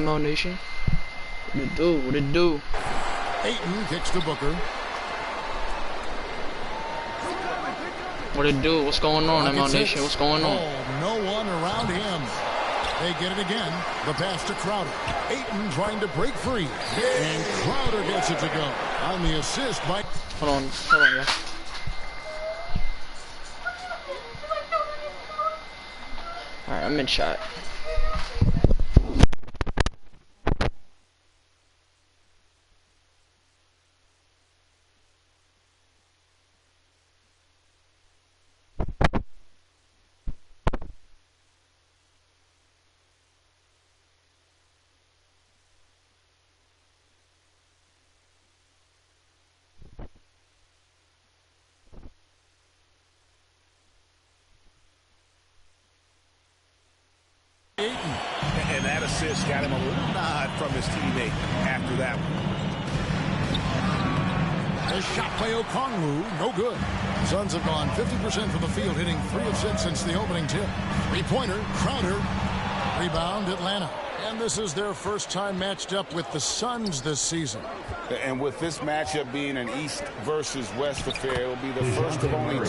ML Nation? What it do? What it do? Ayton kicks to Booker. What it do? What's going on, ML Nation? What's going on? Oh, no one around him. They get it again. The pass to Crowder. Ayton trying to break free. And Crowder gets it to go. On the assist by... Hold on, y'all. Alright, I'm in shot. And that assist got him a little nod from his teammate after that one. A shot by Okongwu, no good. Suns have gone 50% from the field, hitting 3 of 6 since the opening tip. Three-pointer, Crowder. Rebound, Atlanta. And this is their first time matched up with the Suns this season. And with this matchup being an East versus West affair, it will be the first of only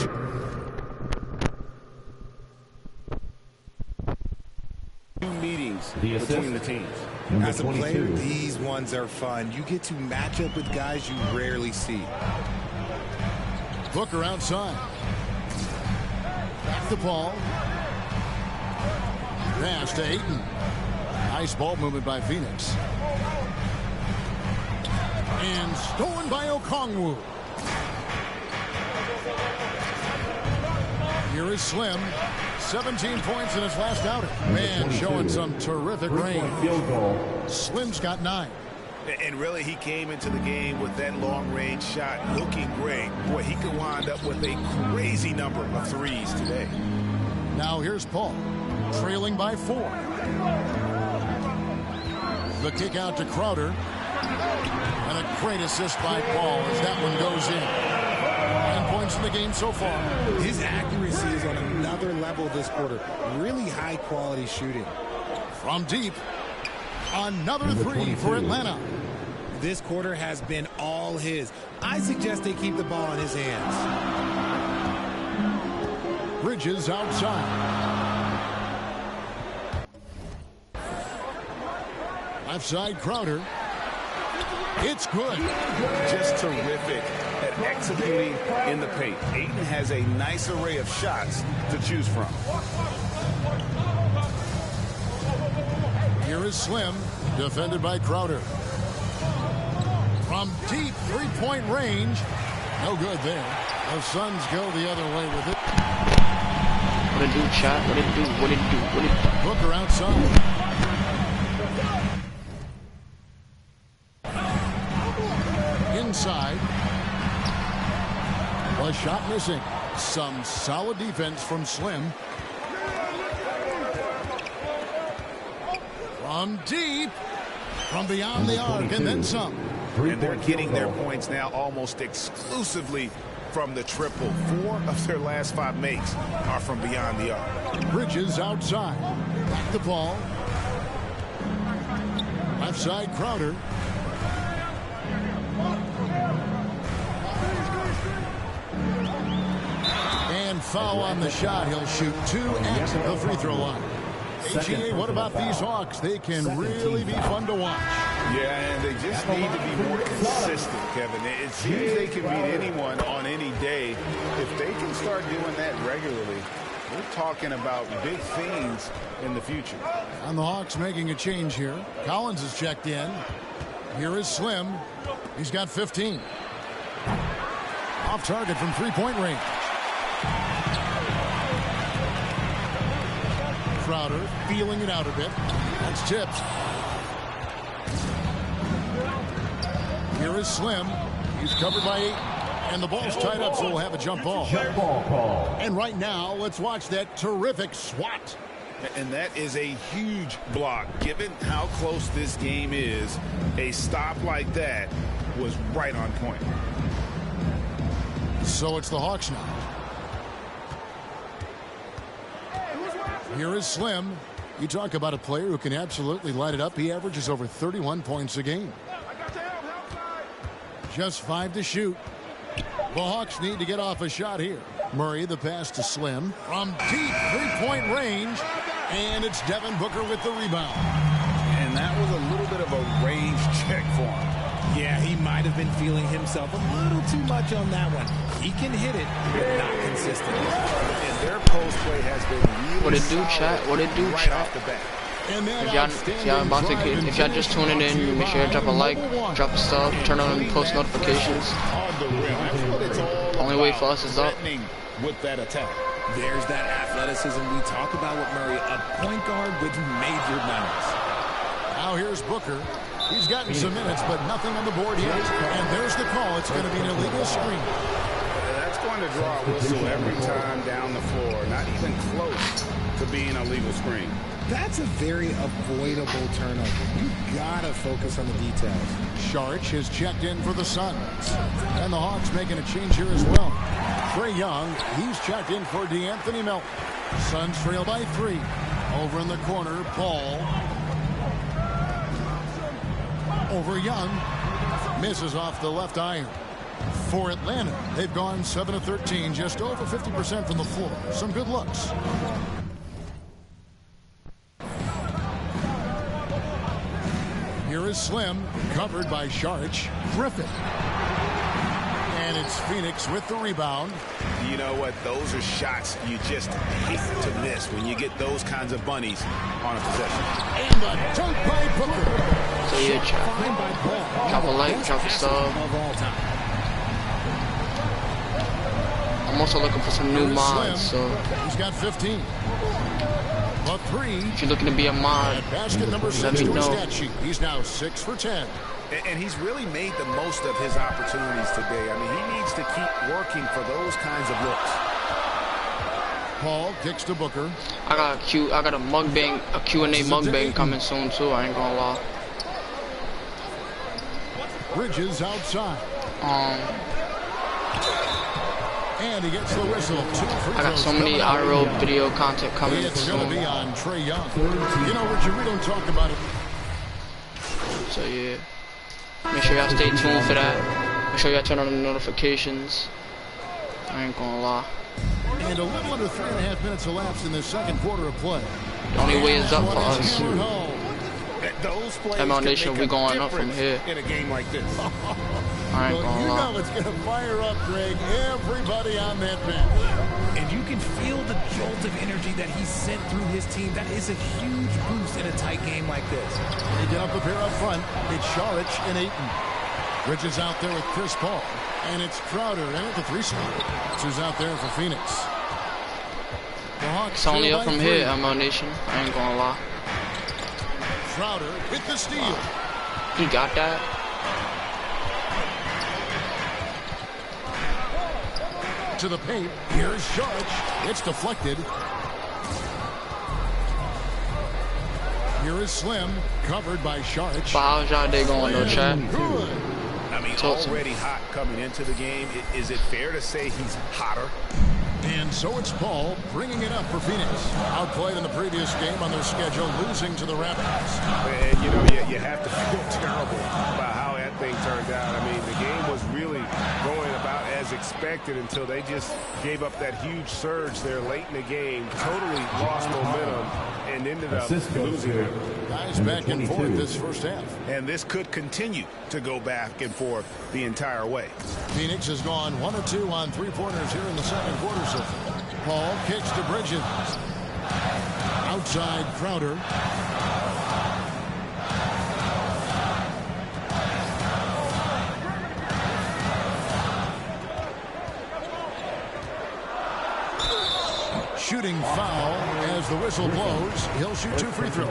two meetings between the teams. As a player, these ones are fun. You get to match up with guys you rarely see. Booker outside. Back the ball. Pass to Ayton. Nice ball movement by Phoenix. And stolen by Okongwu. Here is Slim. 17 points in his last outing. Man, showing some terrific range. Slim's got 9. And really, he came into the game with that long-range shot looking great. Boy, he could wind up with a crazy number of threes today. Now here's Paul, trailing by 4. The kick out to Crowder. And a great assist by Paul as that one goes in. 9 points in the game so far. His accuracy is on another level this quarter. Really high-quality shooting. From deep, another 3 for Atlanta. This quarter has been all his. I suggest they keep the ball in his hands. Bridges outside. Left side, Crowder. It's good. Just terrific at executing in the paint. Ayton has a nice array of shots to choose from. Here is Slim, defended by Crowder. From deep three-point range. No good there. The Suns go the other way with it. What it do, shot? What it do? What it do? What it do? Booker outside. Inside. A shot missing. Some solid defense from Slim. From deep. From beyond the arc and then some. And they're getting their points now almost exclusively from the triple. 4 of their last 5 makes are from beyond the arc. Bridges outside. Back the ball. Left side, Crowder. And foul on the shot. He'll shoot 2 at the free throw line. AGA, what about these Hawks? They can really be fun to watch. Yeah, and they just need to be more consistent, Kevin. It seems they can beat anyone on any day. If they can start doing that regularly, we're talking about big things in the future. And the Hawks making a change here. Collins has checked in. Here is Slim. He's got 15. Off target from three-point range. Crowder feeling it out a bit. That's tipped. Here is Slim. He's covered by 8. And the ball's tied up, so we'll have a jump ball. Jump ball call. And right now, let's watch that terrific swat. And that is a huge block. Given how close this game is, a stop like that was right on point. So it's the Hawks now. Here is Slim. You talk about a player who can absolutely light it up. He averages over 31 points a game. Just 5 to shoot. The Hawks need to get off a shot here. Murray, the pass to Slim. From deep three-point range. And it's Devin Booker with the rebound. And that was a little bit of a range check for him. Yeah, he might have been feeling himself a little too much on that one. He can hit it, but not consistently. And their post play has been really What it do, chat? What it do, right chat? off the bat. If y'all just tuning in, make sure you drop a like, drop a sub, turn on post notifications. Only way for us is up. With that attack. There's that athleticism we talk about with Murray, a point guard with major malice. Now here's Booker. He's gotten some minutes, but nothing on the board yet. And there's the call. It's going to be an illegal screen. That's going to draw a whistle every time down the floor. Not even close to being a legal screen. That's a very avoidable turnover. You gotta focus on the details. Saric has checked in for the Suns. And the Hawks making a change here as well. Trae Young, he's checked in for DeAnthony Melton. Suns trail by 3. Over in the corner, Paul. Over Young. Misses off the left iron. For Atlanta, they've gone 7 of 13, just over 50% from the floor. Some good looks. Here is Slim, covered by Saric. Griffin. And it's Phoenix with the rebound. You know what? Those are shots you just hate to miss when you get those kinds of bunnies on a possession. And the dunk by Booker. So yeah, chat. Drop a like, drop a sub. I'm also looking for some new mods, so he's got 15. But 3. If you're looking to be a mod, basket number 6 let me to his know. stat sheet. He's now 6 for 10. And he's really made the most of his opportunities today. I mean, he needs to keep working for those kinds of looks. Paul kicks to Booker. I got a Q&A mukbang coming soon too. I ain't gonna lie. Bridges outside. And he gets the whistle. 2 free I got throws so many coming out. IRL video content coming It's soon. going to be on Trae Young. You know, Richard, we don't talk about it. So yeah, make sure y'all stay tuned for that. Make sure y'all turn on the notifications. I ain't gonna lie. And a little under 3.5 minutes elapsed in the second quarter of play. The only way is up for us. Those plays ML can Nation, make we a going up from difference here. in a game like this. I ain't Well, gonna you lie. know it's going to fire up, Greg, everybody on that bench. And you can feel the jolt of energy that he sent through his team. That is a huge boost in a tight game like this. They get up a pair up front. It's Saric and Ayton. Bridges out there with Chris Paul. And it's Crowder in at the 3 spot. Who's out there for Phoenix. The Hawks It's only trail up by from 3. here, ML Nation. I ain't gonna lie. Crowder with the steal. He got that. To the paint. Here's Saric. It's deflected. Here is Slim, covered by Saric. But how's y'all day going though, chat? Good. I mean, Tilton. already hot coming into the game. Is it fair to say he's hotter? And so it's Paul bringing it up for Phoenix. Outplayed in the previous game on their schedule, losing to the Raptors. And, you know, you have to feel terrible about how that thing turned out. I mean, the game was really going about as expected until they just gave up that huge surge there late in the game, totally lost momentum, and ended up losing it. Guys back and forth this first half. And this could continue to go back and forth the entire way. Phoenix has gone 1 of 2 on 3-pointers here in the second quarter. So Paul kicks to Bridges. Outside Crowder. Shooting foul as the whistle blows. He'll shoot 2 free throws.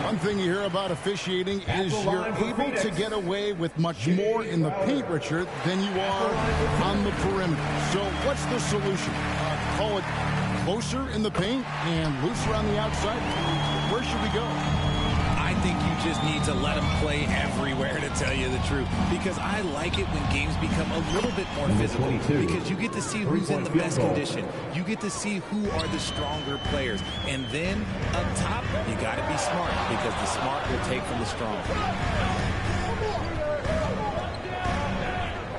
One thing you hear about officiating is you're able to get away with much more in the paint, Richard, than you are on the perimeter. So what's the solution? Call it closer in the paint and looser on the outside? Where should we go? I think you just need to let him play everywhere, to tell you the truth. Because I like it when games become a little bit more physical. Because you get to see who's in the best condition. You get to see who are the stronger players. And then up top, you got to be smart, because the smart will take from the strong.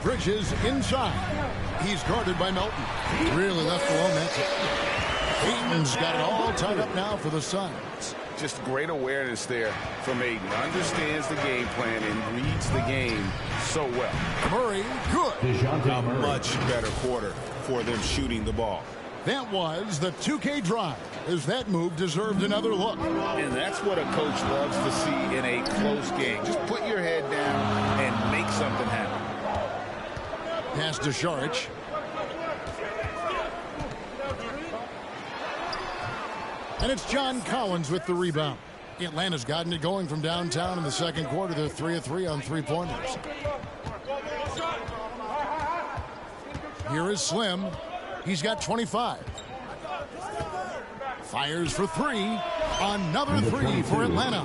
Bridges inside. He's guarded by Melton. Really left alone that time. Aiton's got it all tied up now for the Suns. Just great awareness there from Aiton. Understands the game plan and reads the game so well. Murray, good. A much better quarter for them shooting the ball. That was the 2K drive, as that move deserved another look. And that's what a coach loves to see in a close game. Just put your head down and make something happen. Pass to Šarić. And it's John Collins with the rebound. Atlanta's gotten it going from downtown in the second quarter. They're 3 of 3 on three-pointers. Here is Slim. He's got 25. Fires for three. Another three for Atlanta.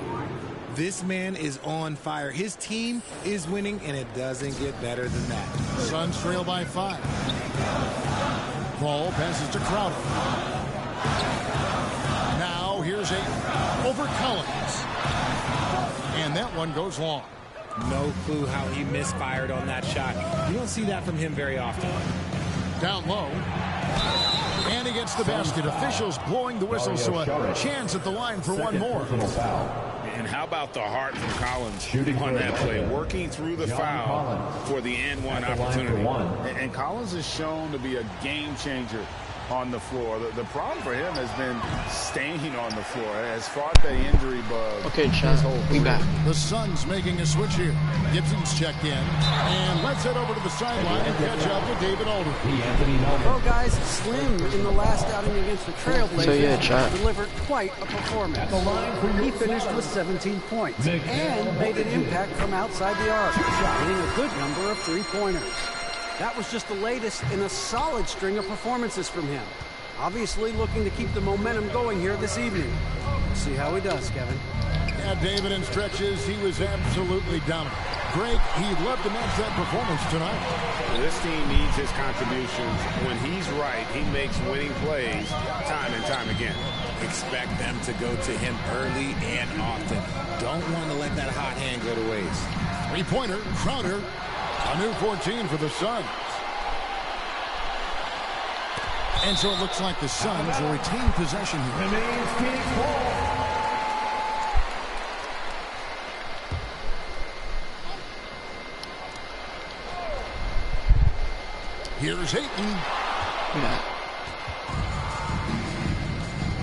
This man is on fire. His team is winning, and it doesn't get better than that. Suns trail by 5. Ball passes to Crowder. Now here's Aiton over Collins. And that one goes long. No clue how he misfired on that shot. You don't see that from him very often. Down low. And he gets the basket. Officials blowing the whistle, so a chance at the line for one more. And how about the heart from Collins on that play, working through the foul for the and-one opportunity. And Collins is shown to be a game changer on the floor. The problem for him has been staying on the floor. Has fought the injury bug. Okay, chat. We back. The Suns making a switch here. Gibson's checked in. And let's head over to the sideline and catch up with David Aldridge. Well, guys, Slim in the last outing against the Trailblazers delivered quite a performance. He finished with 17 points and made an impact from outside the arc, hitting a good number of three-pointers. That was just the latest in a solid string of performances from him. Obviously looking to keep the momentum going here this evening. We'll see how he does, Kevin. Yeah, David, in stretches, he was absolutely dominant. Greg, he'd love to match that performance tonight. This team needs his contributions. When he's right, he makes winning plays time and time again. Expect them to go to him early and often. Don't want to let that hot hand go to waste. Three-pointer, Crowder. A new 14 for the Suns. And so it looks like the Suns will retain possession here. Here's Aiton.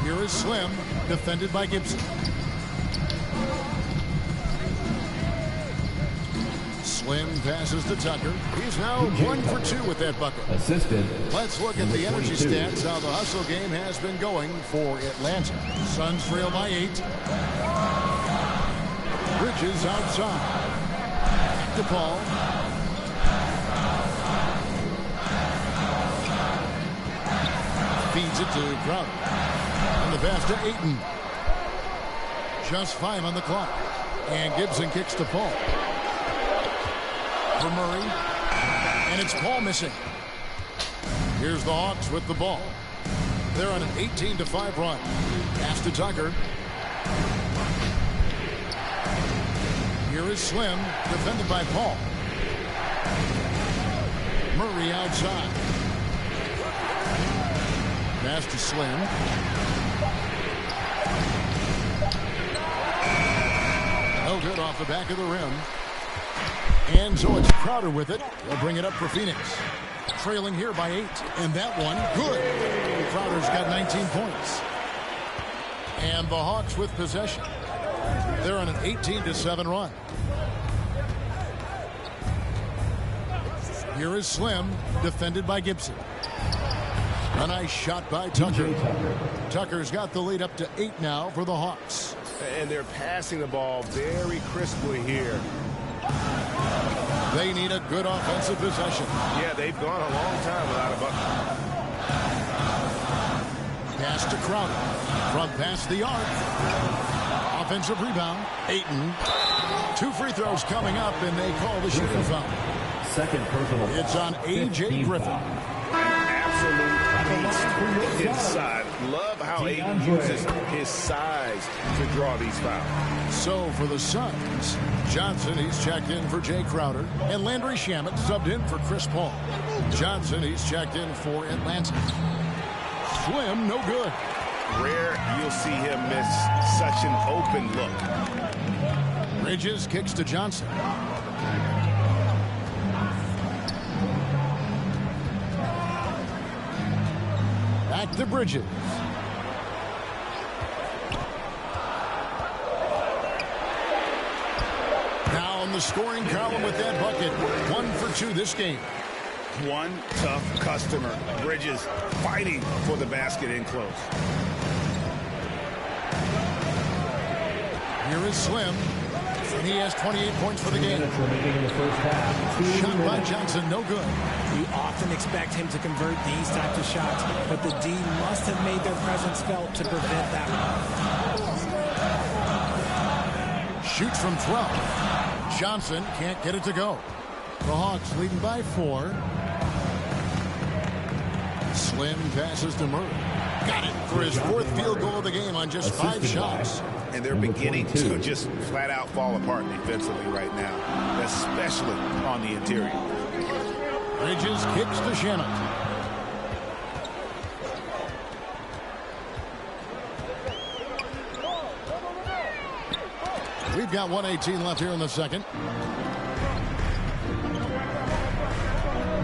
Here is Slim, defended by Gibson. Slim passes to Tucker. He's now 1 for 2 with that bucket. Assisted. Let's look at the energy stats, how the hustle game has been going for Atlanta. Suns trail by 8. Bridges outside. DePaul. Feeds it to Crowder. And the pass to Aiton. Just 5 on the clock. And Gibson kicks to Paul. For Murray. And it's Paul missing. Here's the Hawks with the ball. They're on an 18-5 run. Pass to Tucker. Here is Slim, defended by Paul. Murray outside. Pass to Slim. No good off the back of the rim. And so it's Crowder with it. They'll bring it up for Phoenix. Trailing here by 8. And that one, good. Crowder's got 19 points. And the Hawks with possession. They're on an 18-7 run. Here is Slim, defended by Gibson. A nice shot by Tucker. Tucker's got the lead up to 8 now for the Hawks. And they're passing the ball very crisply here. They need a good offensive possession. Yeah, they've gone a long time without a bucket. Pass to Crowder. From past the arc. Offensive rebound. Ayton. 2 free throws coming up, and they call the shooting foul. Second personal. It's on A.J. Griffin. Absolute beast inside. Love how Ayton uses his size to draw these fouls. So for the Suns, Johnson, he's checked in for Jay Crowder, and Landry Shamet subbed in for Chris Paul. Johnson, he's checked in for Atlanta. Slim, no good. Rare you'll see him miss such an open look. Bridges kicks to Johnson. Back to Bridges. Now in the scoring column with that bucket. 1 for 2 this game. One tough customer. Bridges fighting for the basket in close. Here is Slim. And he has 28 points for the game. Shot by Johnson, no good. You often expect him to convert these types of shots, but the D must have made their presence felt to prevent that one. Shoots from 12. Johnson can't get it to go. The Hawks leading by 4. Slim passes to Murray. Got it for his 4th field goal of the game on just 5 shots. And they're beginning to just flat out fall apart defensively right now, especially on the interior. Bridges kicks to Shamet. We've got 1:18 left here in the second.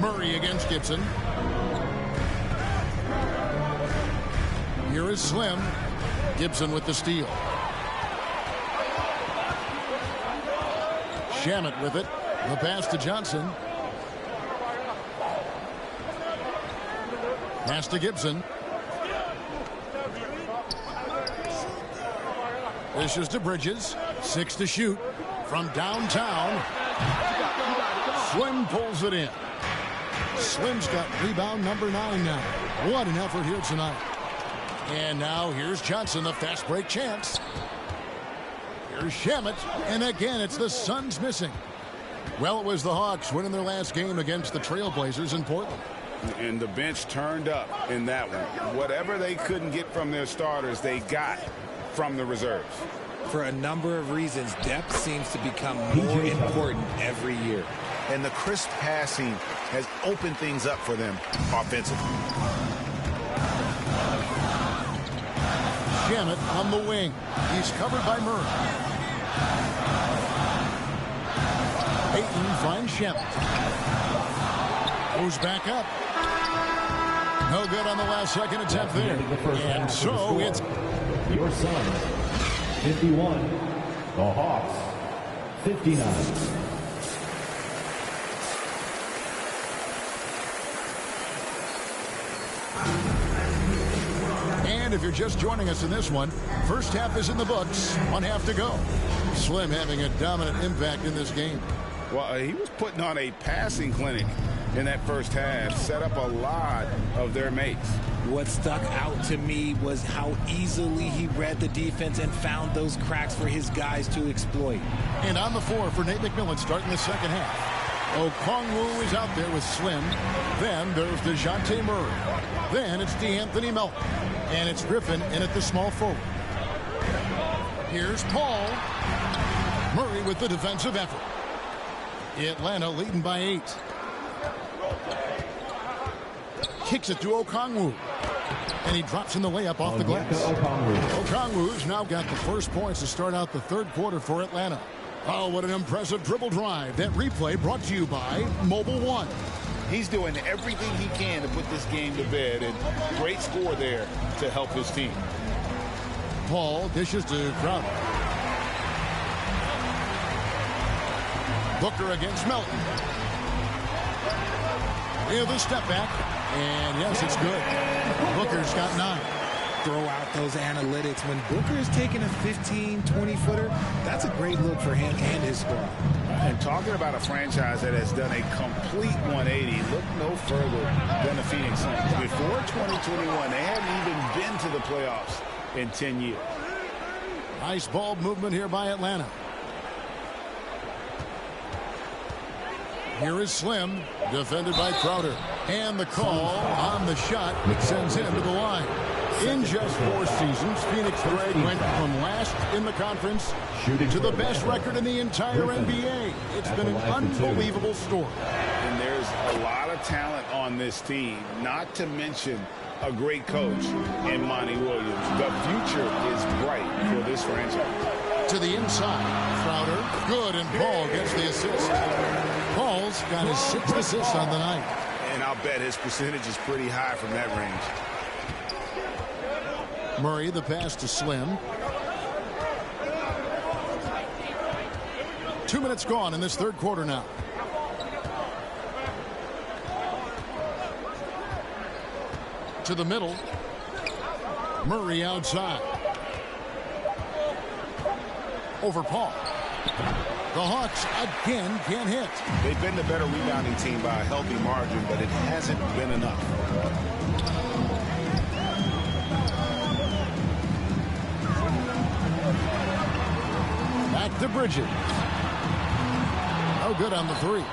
Murray against Gibson. Here is Slim. Gibson with the steal. Shamet with it. The pass to Johnson. Pass to Gibson. This is to Bridges. 6 to shoot from downtown. Slim pulls it in. Slim's got rebound number 9 now. What an effort here tonight. And now here's Johnson, the fast break chance. Here's Shamet, and again it's the Suns missing. Well, it was the Hawks winning their last game against the Trailblazers in Portland. And the bench turned up in that one. Whatever they couldn't get from their starters, they got from the reserves. For a number of reasons, depth seems to become more important every year. And the crisp passing has opened things up for them offensively. Shamet on the wing. He's covered by Murray. Ayton finds Shamet. Goes back up. No good on the last second attempt there. And so it's your Suns 51, the Hawks 59. And if you're just joining us in this one, first half is in the books. 1 half to go. Slim having a dominant impact in this game. Well, he was putting on a passing clinic in that first half, set up a lot of their mates. What stuck out to me was how easily he read the defense and found those cracks for his guys to exploit. And on the floor for Nate McMillan starting the second half. Okongwu is out there with Slim. Then there's DeJounte Murray. Then it's DeAnthony Melton. And it's Griffin in at the small forward. Here's Paul. Murray with the defensive effort. Atlanta leading by 8. Kicks it to Okongwu. And he drops in the layup off the glass. Okongwu's now got the first points to start out the third quarter for Atlanta. Oh, what an impressive dribble drive. That replay brought to you by Mobile One. He's doing everything he can to put this game to bed, and great score there to help his team. Paul dishes to Crowder. Booker against Melton. With a step back. And yes, it's good. Booker's got 9. Throw out those analytics. When Booker is taking a 15, 20-footer, that's a great look for him and his squad. And talking about a franchise that has done a complete 180, look no further than the Phoenix Suns. Before 2021, they hadn't even been to the playoffs in 10 years. Nice ball movement here by Atlanta. Here is Slim, defended by Crowder. And the call on the shot that sends him to the line. In just 4 seasons, Phoenix Craig went from last in the conference to the best record in the entire NBA. It's been an unbelievable story. And there's a lot of talent on this team, not to mention a great coach in Monty Williams. The future is bright for this franchise. To the inside, Crowder, good, and Paul gets the assist. Paul's got his 6th assist on the night. And I'll bet his percentage is pretty high from that range. Murray, the pass to Slim. 2 minutes gone in this 3rd quarter now. To the middle. Murray outside. Over Paul. The Hawks again can't hit. They've been the better rebounding team by a healthy margin, but it hasn't been enough. Back to Bridges. No good on the 3.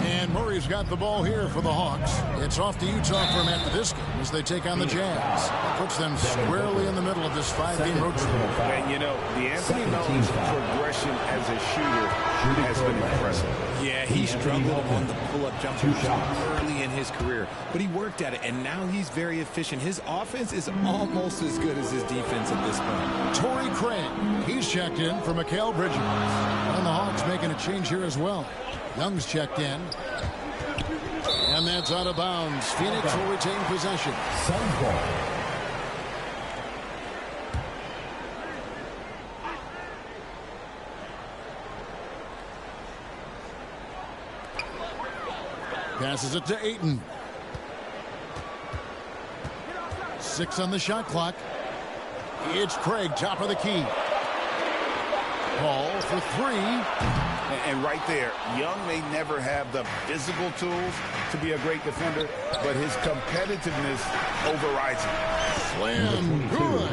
And Murray's got the ball here for the Hawks. It's off to Utah for Matt Diskin as they take on the Jazz. Puts them squarely in the middle of this 5-game road trip. And, you know, the Anthony Melton's progression as a shooter has been impressive. Yeah, he struggled on the pull-up jumper early in his career, but he worked at it, and now he's very efficient. His offense is almost as good as his defense at this point. Torrey Craig, he's checked in for Mikal Bridges. And the Hawks making a change here as well. Young's checked in. And that's out of bounds. Phoenix will retain possession. Suns ball. Passes it to Ayton. 6 on the shot clock. It's Craig, top of the key. Paul for 3. And right there, Young may never have the physical tools to be a great defender, but his competitiveness overrides it. Slam, good.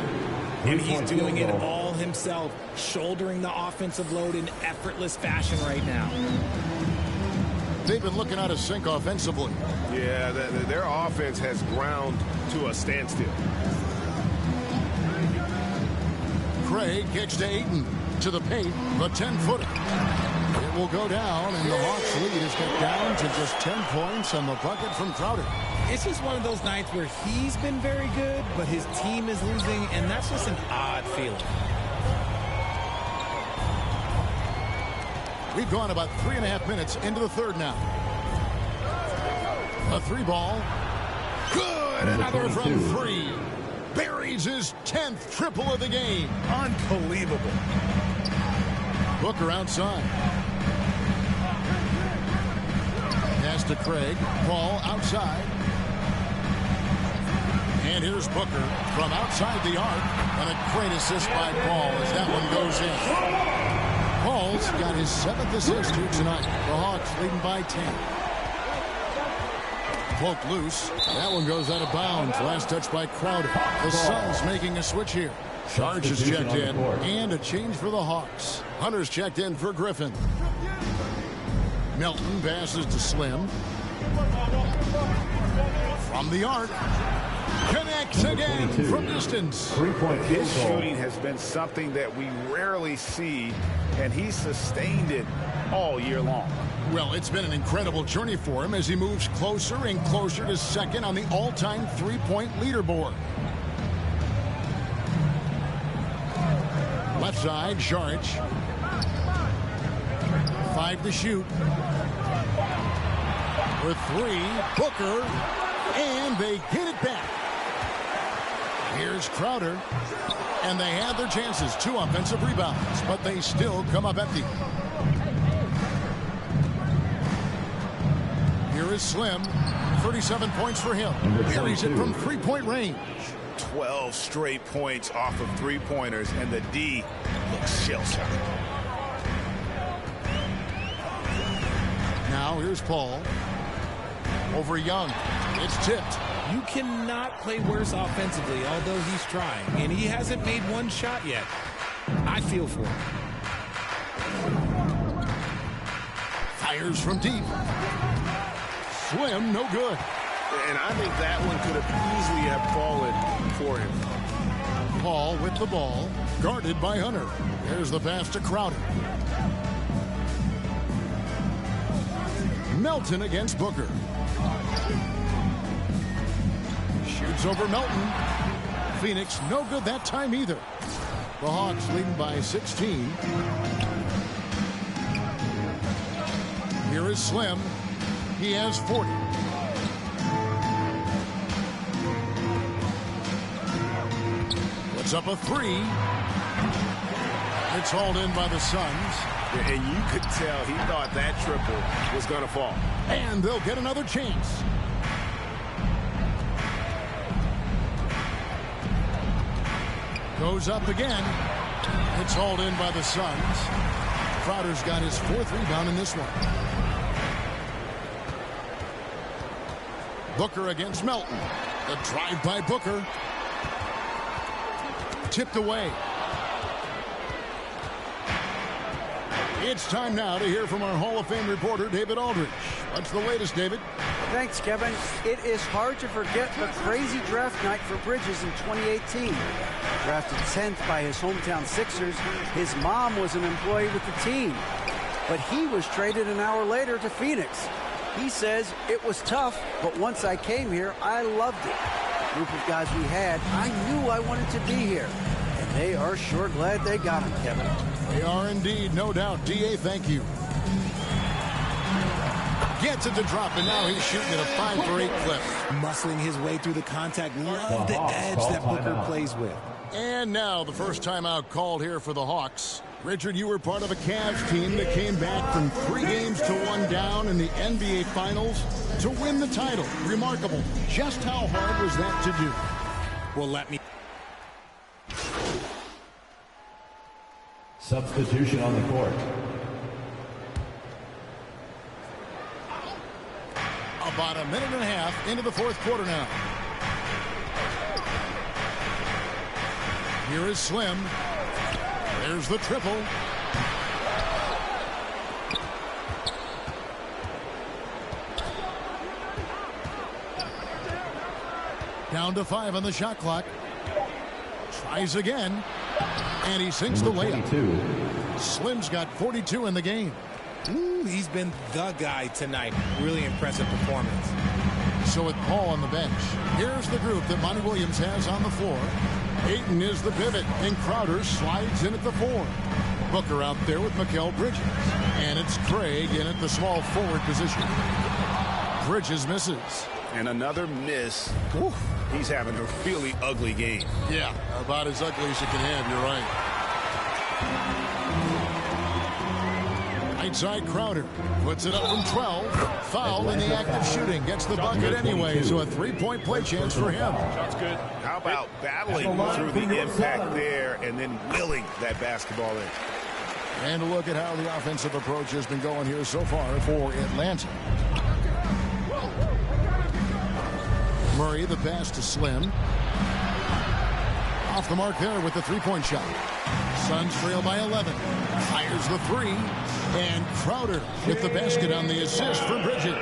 And he's doing it all himself, shouldering the offensive load in effortless fashion right now. They've been looking out of sync offensively. Yeah, their offense has ground to a standstill. Craig kicks to Ayton. To the paint, the 10-footer. It will go down, and the Hawks lead is cut down to just 10 points on the bucket from Crowder. It's just one of those nights where he's been very good, but his team is losing, and that's just an odd feeling. We've gone about 3.5 minutes into the 3rd now. A 3-ball. Good! Another from 3. Buries his 10th triple of the game. Unbelievable. Booker outside. Pass to Craig. Paul outside. And here's Booker from outside the arc. And a great assist by Paul as that one goes in. Paul's got his 7th assist here tonight. The Hawks leading by 10. Poked loose. That one goes out of bounds. Last touch by Crowder. The Suns making a switch here. Sarge is checked in. And a change for the Hawks. Hunter's checked in for Griffin. Melton passes to Slim. From the arc. Connects again from distance. His shooting has been something that we rarely see, and he's sustained it all year long. Well, it's been an incredible journey for him as he moves closer and closer to second on the all-time three-point leaderboard. Left side, Saric. 5 to shoot. For 3, Booker. And they get it back. Here's Crowder. And they had their chances. 2 offensive rebounds, but they still come up empty. Here is Slim. 37 points for him. Buries it from three-point range. 12 straight points off of three-pointers, and the D looks shell-shocked. Now here's Paul. Over Young. It's tipped. You cannot play worse offensively, although he's trying. And he hasn't made one shot yet. I feel for him. Fires from deep. Slim, no good. And I think that one could have easily have fallen for him. Paul with the ball, guarded by Hunter. There's the pass to Crowder. Melton against Booker. Shoots over Melton. Phoenix, no good that time either. The Hawks leading by 16. Here is Slim. He has 40. Puts up a three. It's hauled in by the Suns. And you could tell he thought that triple was going to fall. And they'll get another chance. Goes up again. It's hauled in by the Suns. Crowder's got his 4th rebound in this one. Booker against Melton. The drive by Booker. Tipped away. It's time now to hear from our Hall of Fame reporter, David Aldridge. What's the latest, David? Thanks, Kevin. It is hard to forget the crazy draft night for Bridges in 2018. Drafted 10th by his hometown Sixers, his mom was an employee with the team. But he was traded an hour later to Phoenix. He says, it was tough, but once I came here, I loved it. The group of guys we had, I knew I wanted to be here. And they are sure glad they got him, Kevin. They are indeed, no doubt. D.A., thank you. Gets it to drop, and now he's shooting at a 5 for 8 clip. Muscling his way through the contact. Love the edge that Booker plays with. And now the first timeout called here for the Hawks. Richard, you were part of a Cavs team that came back from 3 games to 1 down in the NBA Finals to win the title. Remarkable. Just how hard was that to do? Well, let me... Substitution on the court. About a minute and a half into the 4th quarter now. Here is Slim. There's the triple. Down to 5 on the shot clock. Tries again. And he sinks the layup. Slim's got 42 in the game. Ooh, he's been the guy tonight. Really impressive performance. So with Paul on the bench, here's the group that Monty Williams has on the floor. Ayton is the pivot, and Crowder slides in at the 4. Booker out there with Mikal Bridges. And it's Craig in at the small forward position. Bridges misses. And another miss. Ooh, he's having a really ugly game. Yeah, about as ugly as you can have, you're right. Right side Crowder puts it up from 12. Foul in the act of shooting. Gets the bucket anyway, so a 3-point play chance for him. That's good. How about battling through the impact there and then willing that basketball in? And a look at how the offensive approach has been going here so far for Atlanta. Murray, the pass to Slim. Off the mark there with the 3-point shot. Suns trail by 11. Fires the 3. And Crowder with the basket on the assist for Bridges.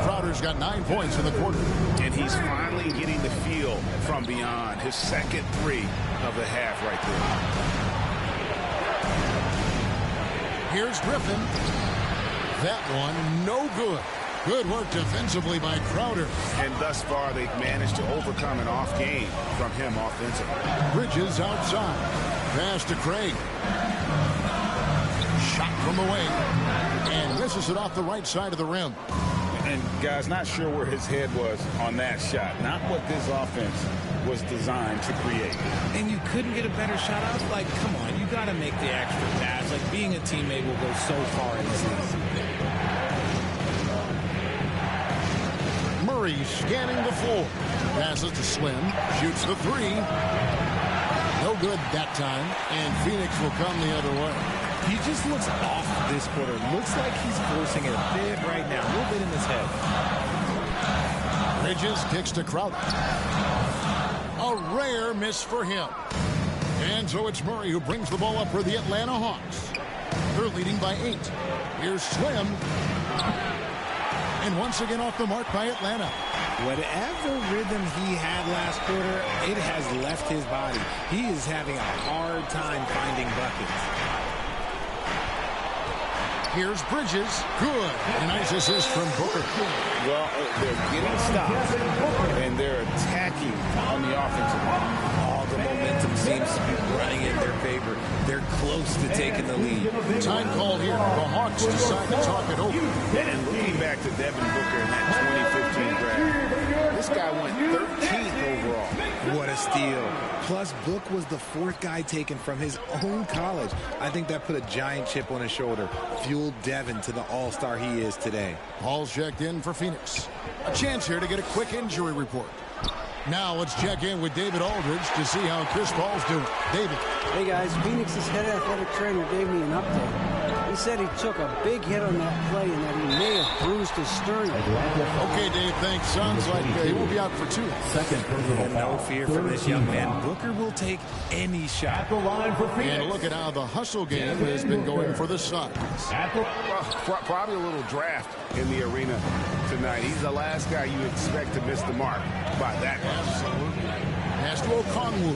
Crowder's got 9 points in the quarter. And he's finally getting the feel from beyond. His second 3 of the half right there. Here's Griffin. That one, no good. Good work defensively by Crowder. And thus far, they've managed to overcome an off game from him offensively. Bridges outside. Pass to Craig. Shot from the wing. And misses it off the right side of the rim. And, guys, not sure where his head was on that shot. Not what this offense was designed to create. And you couldn't get a better shot. I was like, come on, you got to make the extra pass. Like, being a teammate will go so far in this season. Murray scanning the floor. Passes to Slim. Shoots the 3. No good that time. And Phoenix will come the other way. He just looks off this quarter. Looks like he's forcing it a bit right now. A little bit in his head. Bridges kicks to Crowder. A rare miss for him. And so it's Murray who brings the ball up for the Atlanta Hawks. They're leading by 8. Here's Slim. And once again off the mark by Atlanta. Whatever rhythm he had last quarter, it has left his body. He is having a hard time finding buckets. Here's Bridges. Good. A nice assist from Booker. Well, they're getting stops, and they're attacking on the offensive line. All the momentum seems to be running in their favor. They're close to taking the lead. Time call here. The Hawks decide to talk it over. And looking back to Devin Booker in that 2015 draft, this guy went 13th overall. What a steal. Plus, Book was the 4th guy taken from his own college. I think that put a giant chip on his shoulder, fueled Devin to the all-star he is today. Paul's checked in for Phoenix. A chance here to get a quick injury report. Now let's check in with David Aldridge to see how Chris Paul's doing. David. Hey guys, Phoenix's head athletic trainer gave me an update. He said he took a big hit on that play and that he may have bruised his sternum. Okay, Dave, thanks. Sounds like he will be out for 2. Second personal No foul. fear from this young man. Booker will take any shot. The line for Phoenix. And look at how the hustle game has been going for the Suns. Well, probably a little draft in the arena tonight. He's the last guy you expect to miss the mark by that much. Absolutely. Pass to Okongwu.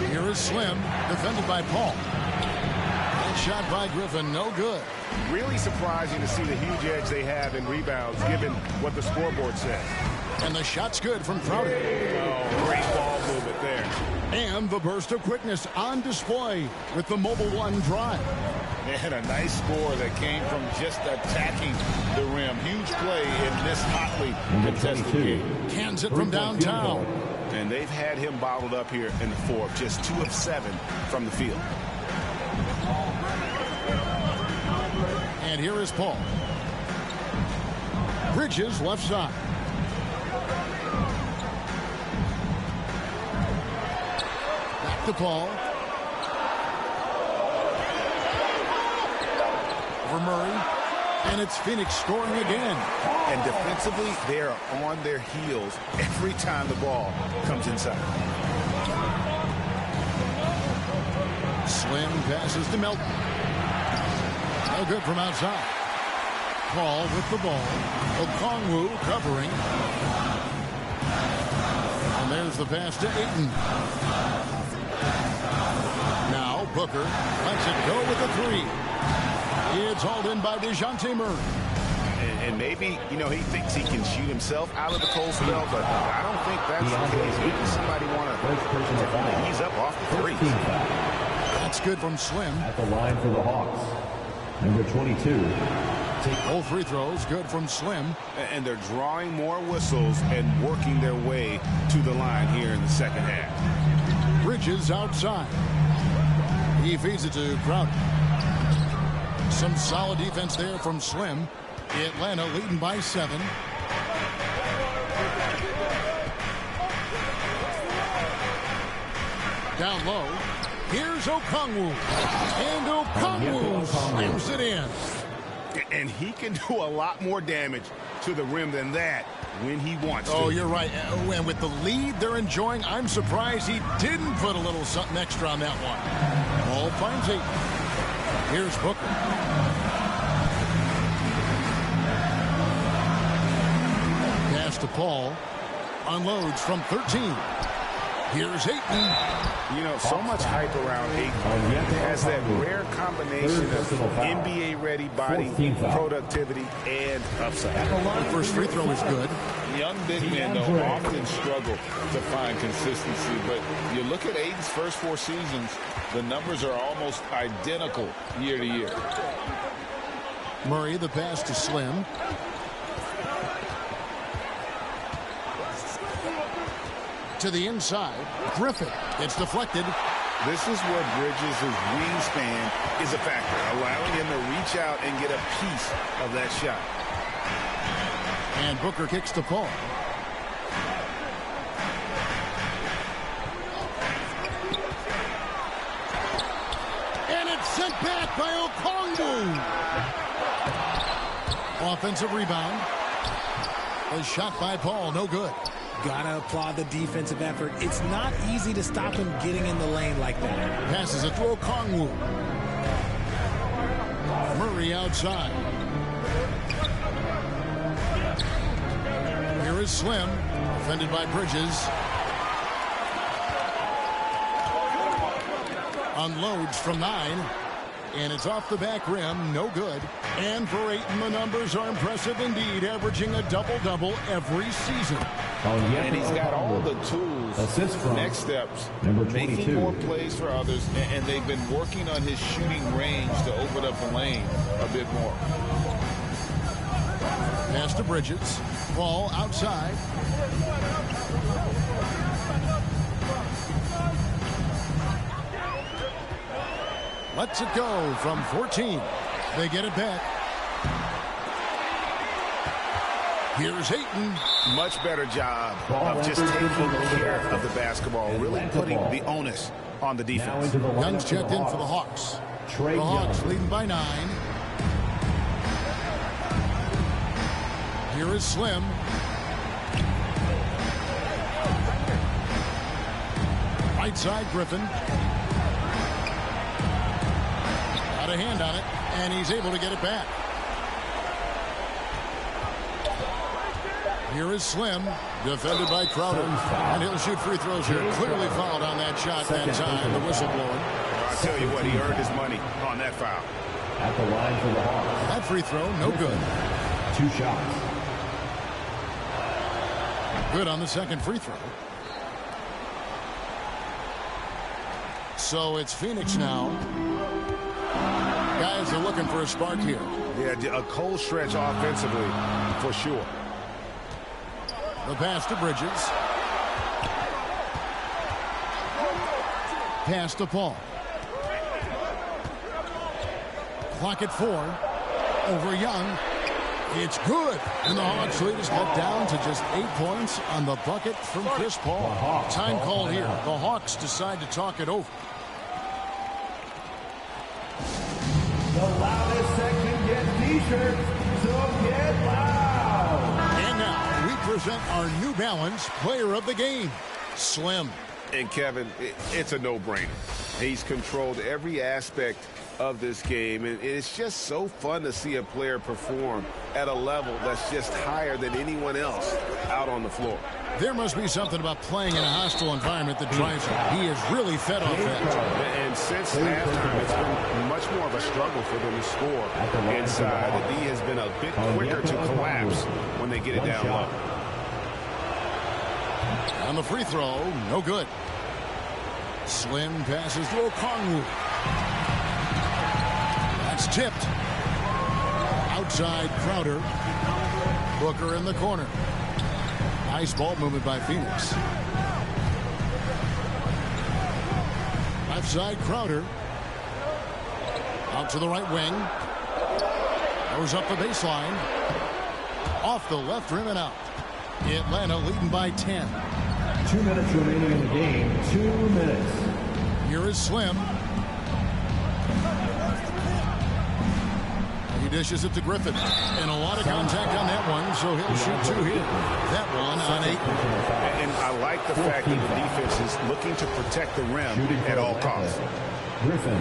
Here is Slim, defended by Paul. And shot by Griffin, no good. Really surprising to see the huge edge they have in rebounds, given what the scoreboard says. And the shot's good from Crowder. Oh, great ball movement there. And the burst of quickness on display with the Mobile One drive. And a nice score that came from just attacking the rim. Huge play in this hotly contested game. Cans it from downtown. And they've had him bottled up here in the 4th, just 2 of 7 from the field. And here is Paul. Bridges left side. Back to Paul. For Murray. And it's Phoenix scoring again. And defensively, they are on their heels every time the ball comes inside. Slim passes to Melton. No good from outside. Paul with the ball. Okongwu covering. And there's the pass to Ayton. Now Booker lets it go with a 3. It's hauled in by DeJounte Murray. And maybe, you know, he thinks he can shoot himself out of the cold spell, but I don't think that's the case. Maybe somebody want to ease up off the 3. That's good from Slim. At the line for the Hawks. Number 22. All free throws good from Slim. And they're drawing more whistles and working their way to the line here in the second half. Bridges outside. He feeds it to Crowder. Some solid defense there from Slim. Atlanta leading by 7. Down low. Here's Okongwu. And Okongwu slams it in. And he can do a lot more damage to the rim than that when he wants to. Oh, you're right. And with the lead they're enjoying, I'm surprised he didn't put a little something extra on that one. Ball finds it. Here's Booker. Pass to Paul. Unloads from 13. Here's Ayton. You know, so much hype around Ayton. Has that rare combination of NBA-ready body, productivity, and upside. The first free throw is good. Young big men, though, often struggle to find consistency. But you look at Ayton's first 4 seasons, the numbers are almost identical year to year. Murray, the pass to Slim. To the inside. Griffin. It's deflected. This is where Bridges' wingspan is a factor, allowing him to reach out and get a piece of that shot. And Booker kicks to Paul. And it's sent back by Okongwu. Offensive rebound. A shot by Paul, no good. Gotta applaud the defensive effort. It's not easy to stop him getting in the lane like that. Passes it to Okongwu. Murray outside. Here is Slim, defended by Bridges. Unloads from 9. And it's off the back rim, no good. And for Ayton, the numbers are impressive indeed, averaging a double-double every season. And he's got all the tools, next steps, making more plays for others, and they've been working on his shooting range to open up the lane a bit more. Pass to Bridges. Ball outside. Lets it go from 14. They get it back. Here's Ayton. Much better job of just taking care of the basketball, really putting the onus on the defense. Young's checked in for the Hawks. The Hawks leading by 9. Here is Slim. Right side, Griffin. Got a hand on it, and he's able to get it back. Here is Slim, defended by Crowder. And he'll shoot free throws here. Clearly fouled on that shot that time. The whistle blowing. I'll tell you what, he earned his money on that foul. At the line for the Hawks. That free throw, no good. 2 shots. Good on the second free throw. So it's Phoenix now. Guys are looking for a spark here. Yeah, a cold stretch offensively, for sure. The pass to Bridges. Pass to Paul. Clock at 4. Over Young. It's good. And the Hawks lead is cut down to just 8 points on the bucket from Chris Paul. Time call here. The Hawks decide to talk it over. The loudest section gets t-shirts, so get loud. And now we present our New Balance Player of the Game, Slim. And Kevin, it's a no-brainer. He's controlled every aspect of this game, and it's just so fun to see a player perform at a level that's just higher than anyone else out on the floor. There must be something about playing in a hostile environment that drives him. He is really fed off that. And since halftime, it's been much more of a struggle for them to score inside. The D has been a bit quicker to collapse when they get it down low. On the free throw, no good. Slim passes to Okongwu. That's tipped. Outside Crowder. Booker in the corner. Nice ball movement by Phoenix. Left side Crowder. Out to the right wing. Goes up the baseline. Off the left rim and out. Atlanta leading by 10. 2 minutes remaining in the game. 2 minutes. Here is Slim. He dishes it to Griffin. And a lot of contact on that one, so he'll shoot 2 here. That one on 8. And I like the fact that the defense is looking to protect the rim at all costs. Griffin.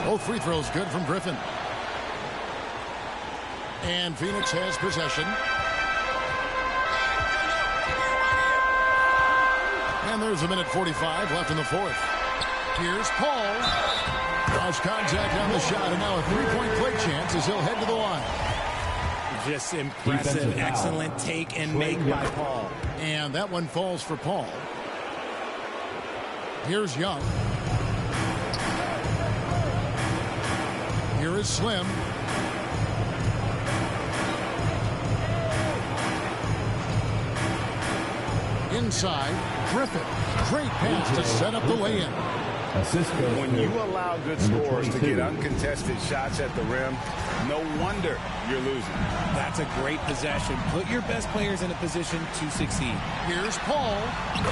Both free throws good from Griffin. And Phoenix has possession. And there's a minute 45 left in the fourth. Here's Paul. Cross contact on the shot, and now a three-point play chance as he'll head to the line. Just impressive, excellent take and make by Paul. And that one falls for Paul. Here's Young. Here is Slim. Inside, Griffin. Great pass to set up the lay-in. When you allow good scorers to get uncontested shots at the rim, no wonder you're losing. That's a great possession. Put your best players in a position to succeed. Here's Paul,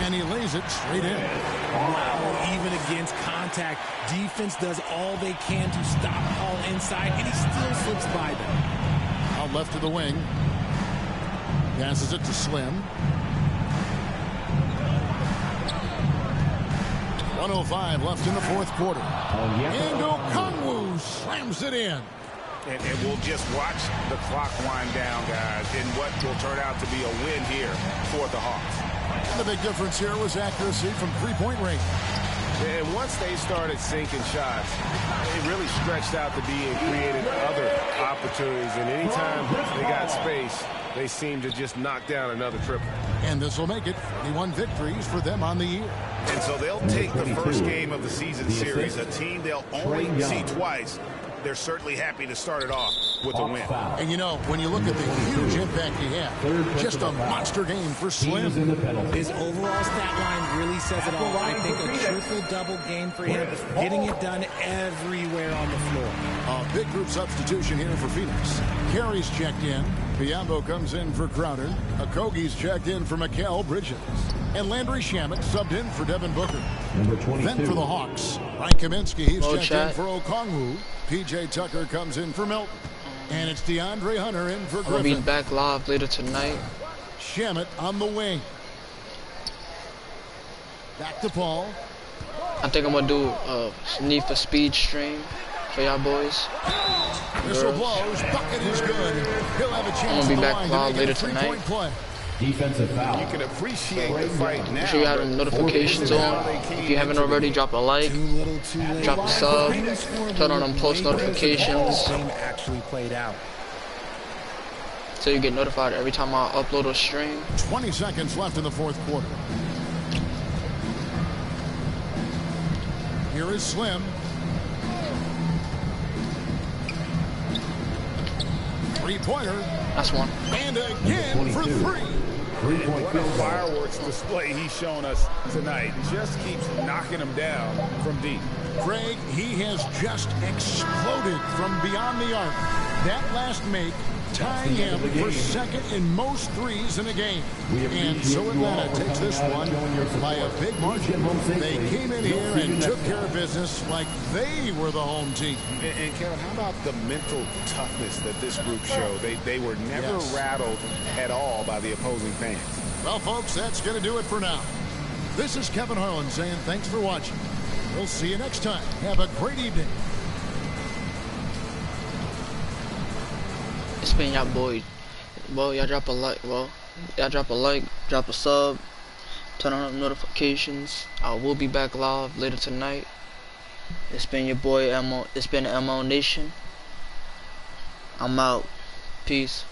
and he lays it straight in. Wow, even against contact, defense does all they can to stop Paul inside, and he still slips by them. A Out left to the wing. Passes it to Slim. 1:05 left in the fourth quarter. And Okongwu slams it in. And we'll just watch the clock wind down, guys, in what will turn out to be a win here for the Hawks. And the big difference here was accuracy from three-point range. And once they started sinking shots, it really stretched out to be and created other opportunities. And anytime they got space, they seemed to just knock down another triple. And this will make it 41 victories for them on the year. And so they'll take the first game of the season series, a team they'll only see twice. They're certainly happy to start it off with a win. And you know, when you look at the huge impact he had, just a monster game for Slim. His overall stat line really says it all. I think a triple-double game for him, getting it done everywhere on the floor. A big group substitution here for Phoenix. Carey's checked in. Biombo comes in for Crowder. Okogie's checked in for Mikal Bridges. And Landry Shamet subbed in for Devin Booker. Then for the Hawks, Mike Kaminsky, he's checked in for Okongwu. P.J. Tucker comes in for Milton. And it's DeAndre Hunter in for Griffin. We'll be back live later tonight. Shamet on the wing. Back to Paul. I think I'm going to do a Need for Speed stream for y'all boys. Whistle blows. Bucket is good. He'll have a chance I'm going to be back line live to later make it a tonight. play. Defensive foul. You can appreciate the fight now. Make sure you have them notifications on. If you haven't already, drop a like, drop a sub, turn on them post notifications, Actually played out. so you get notified every time I upload a stream. 20 seconds left in the fourth quarter. Here is Slim. Three-pointer. That's one. And again for three. What a fireworks display he's shown us tonight. Just keeps knocking them down from deep. Craig, he has just exploded from beyond the arc. That last make tying him for second in most threes in a game. And so Atlanta takes this one by a big margin. They came in here and took care of business like they were the home team. And Kevin, how about the mental toughness that this group showed? They were never rattled at all by the opposing fans. Well, folks, that's going to do it for now. This is Kevin Harlan saying thanks for watching. We'll see you next time. Have a great evening. It's been y'all boy. Well, y'all drop a like. Drop a sub, turn on notifications. I will be back live later tonight. It's been your boy MO. It's been MO Nation. I'm out. Peace.